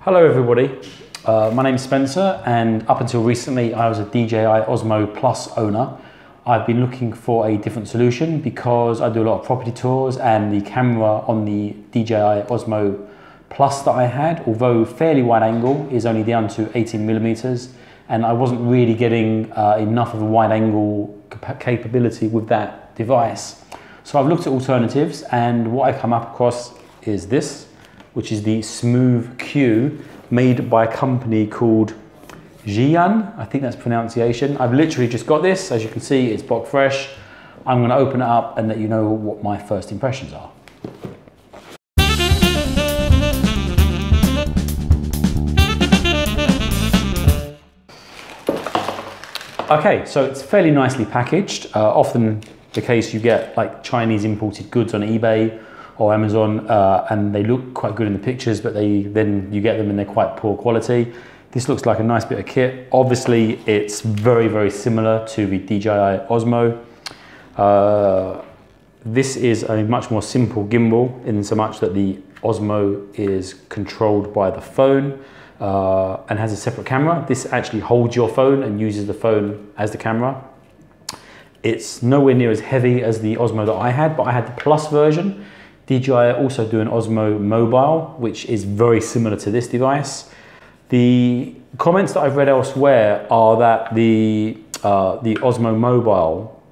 Hello everybody, my name is Spencer, and up until recently I was a DJI Osmo Plus owner. I've been looking for a different solution because I do a lot of property tours, and the camera on the DJI Osmo Plus that I had, although fairly wide angle, is only down to 18mm, and I wasn't really getting enough of a wide angle capability with that device. So I've looked at alternatives, and what I've come up across is this, which is the Smooth Q, made by a company called DJI. I think that's pronunciation. I've literally just got this. As you can see, it's box fresh. I'm going to open it up and let you know what my first impressions are. Okay, so it's fairly nicely packaged. Often the case you get like Chinese imported goods on eBay or Amazon, and they look quite good in the pictures, but then you get them and they're quite poor quality. This looks like a nice bit of kit. Obviously, it's very, very similar to the DJI Osmo. This is a much more simple gimbal in so much that the Osmo is controlled by the phone and has a separate camera. This actually holds your phone and uses the phone as the camera. It's nowhere near as heavy as the Osmo that I had, but I had the Plus version. DJI also do an Osmo Mobile, which is very similar to this device. The comments that I've read elsewhere are that the Osmo Mobile,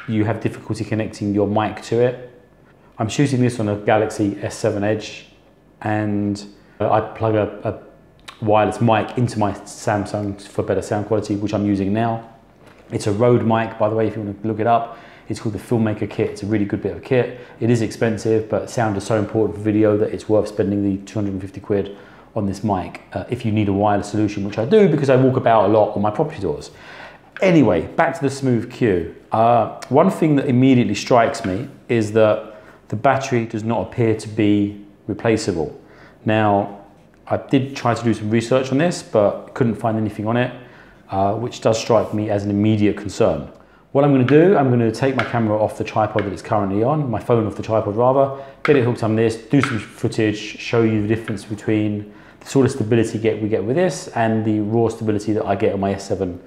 you have difficulty connecting your mic to it. I'm shooting this on a Galaxy S7 Edge, and I plug a wireless mic into my Samsung for better sound quality, which I'm using now. It's a Rode mic, by the way, if you want to look it up. It's called the Filmmaker Kit. It's a really good bit of kit. It is expensive, but sound is so important for video that it's worth spending the 250 quid on this mic if you need a wireless solution, which I do because I walk about a lot on my property tours. Anyway, back to the Smooth Q. One thing that immediately strikes me is that the battery does not appear to be replaceable. Now, I did try to do some research on this, but couldn't find anything on it, which does strike me as an immediate concern. What I'm going to do, I'm going to take my camera off the tripod that it's currently on, my phone off the tripod rather, get it hooked on this, do some footage, show you the difference between the sort of stability we get with this and the raw stability that I get on my S7.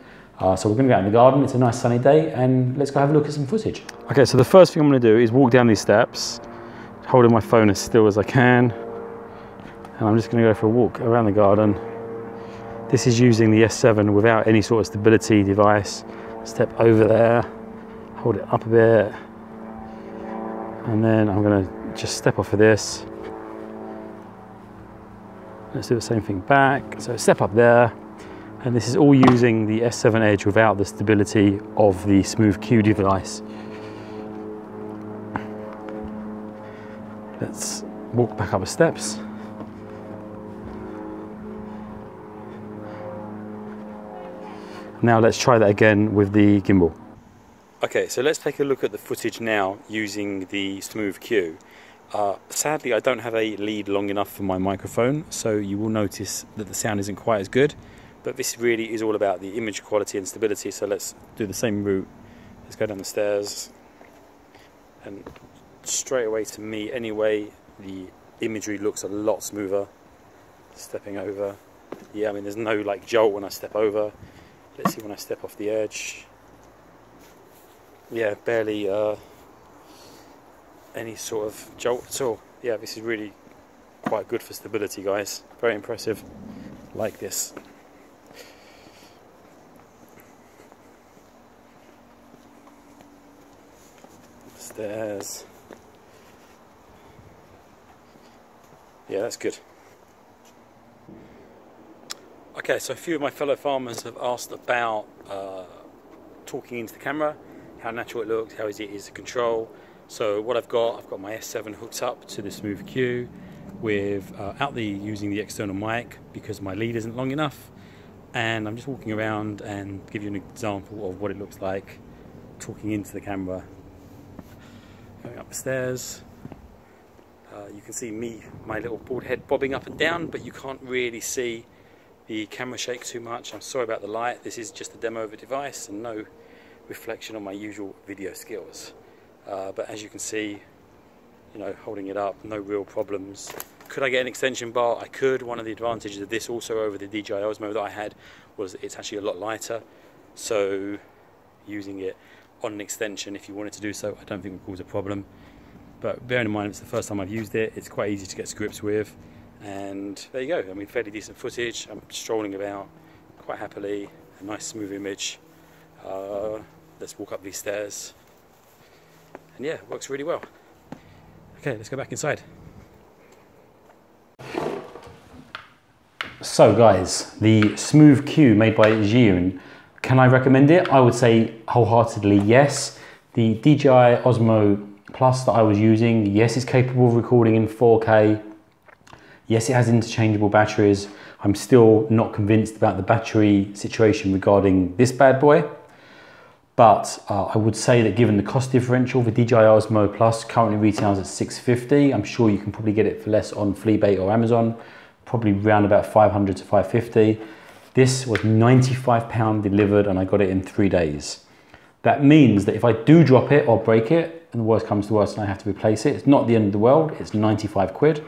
So we're going to go out in the garden, it's a nice sunny day, and let's go have a look at some footage. Okay, so the first thing I'm going to do is walk down these steps, holding my phone as still as I can, and I'm just going to go for a walk around the garden. This is using the S7 without any sort of stability device. Step over there, hold it up a bit, and then I'm going to just step off of this. Let's do the same thing back. So step up there, and this is all using the S7 Edge without the stability of the Smooth Q device. Let's walk back up the steps. Now let's try that again with the gimbal. Okay, so let's take a look at the footage now using the Smooth Q. Sadly, I don't have a lead long enough for my microphone, so you will notice that the sound isn't quite as good, but this really is all about the image quality and stability. So let's do the same route. Let's go down the stairs, and straight away to me anyway, the imagery looks a lot smoother. Stepping over, yeah, I mean there's no like jolt when I step over. Let's see when I step off the edge. Yeah, barely any sort of jolt at all. Yeah, this is really quite good for stability, guys. Very impressive. Like this. Stairs. Yeah, that's good. Okay, so a few of my fellow farmers have asked about talking into the camera, how natural it looks, how easy it is to control. So what I've got my S7 hooked up to the Smooth Q without using the external mic because my lead isn't long enough, and I'm just walking around and give you an example of what it looks like talking into the camera. Going up the stairs. You can see my little bald head bobbing up and down, but you can't really see the camera shake too much. I'm sorry about the light. This is just a demo of a device and no reflection on my usual video skills. But as you can see, you know, holding it up, no real problems. Could I get an extension bar? I could. One of the advantages of this also over the DJI Osmo that I had was it's actually a lot lighter. So using it on an extension, if you wanted to do so, I don't think would cause a problem. But bearing in mind it's the first time I've used it, it's quite easy to get to grips with. And there you go. I mean, fairly decent footage. I'm strolling about quite happily. A nice smooth image. Let's walk up these stairs. And yeah, it works really well. Okay, let's go back inside. So guys, the Smooth Q made by Zhiyun, can I recommend it? I would say wholeheartedly yes. The DJI Osmo Plus that I was using, yes, it's capable of recording in 4K. Yes, it has interchangeable batteries. I'm still not convinced about the battery situation regarding this bad boy. But I would say that given the cost differential, the DJI Osmo Plus currently retails at $650. I'm sure you can probably get it for less on Fleabait or Amazon, probably around about $500 to $550. This was £95 delivered and I got it in 3 days. That means that if I do drop it or break it, and the worst comes to worst and I have to replace it, it's not the end of the world, it's 95 quid.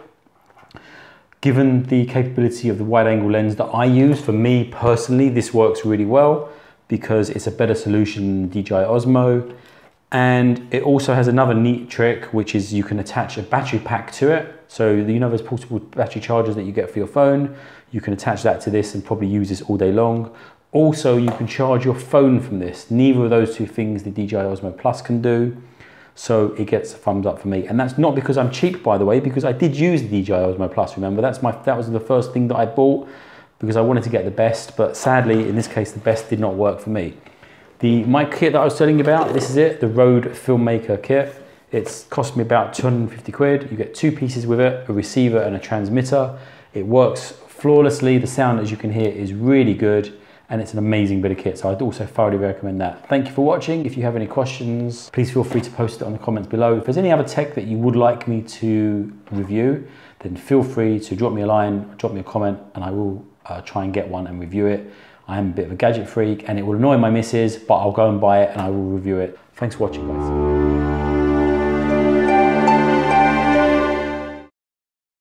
Given the capability of the wide angle lens that I use, for me personally, this works really well because it's a better solution than DJI Osmo. And it also has another neat trick, which is you can attach a battery pack to it. So you know those portable battery chargers that you get for your phone, you can attach that to this and probably use this all day long. Also, you can charge your phone from this. Neither of those two things the DJI Osmo Plus can do. So it gets a thumbs up for me. And that's not because I'm cheap, by the way, because I did use the DJI Osmo Plus, remember? That was the first thing that I bought because I wanted to get the best, but sadly, in this case, the best did not work for me. The mic kit that I was telling you about, this is it, the Rode Filmmaker kit. It's cost me about 250 quid. You get 2 pieces with it, a receiver and a transmitter. It works flawlessly. The sound, as you can hear, is really good. And it's an amazing bit of kit, so I'd also thoroughly recommend that. Thank you for watching. If you have any questions, please feel free to post it on the comments below. If there's any other tech that you would like me to review, then feel free to drop me a line, drop me a comment, and I will try and get one and review it. I am a bit of a gadget freak, and it will annoy my missus, but I'll go and buy it and I will review it. Thanks for watching, guys.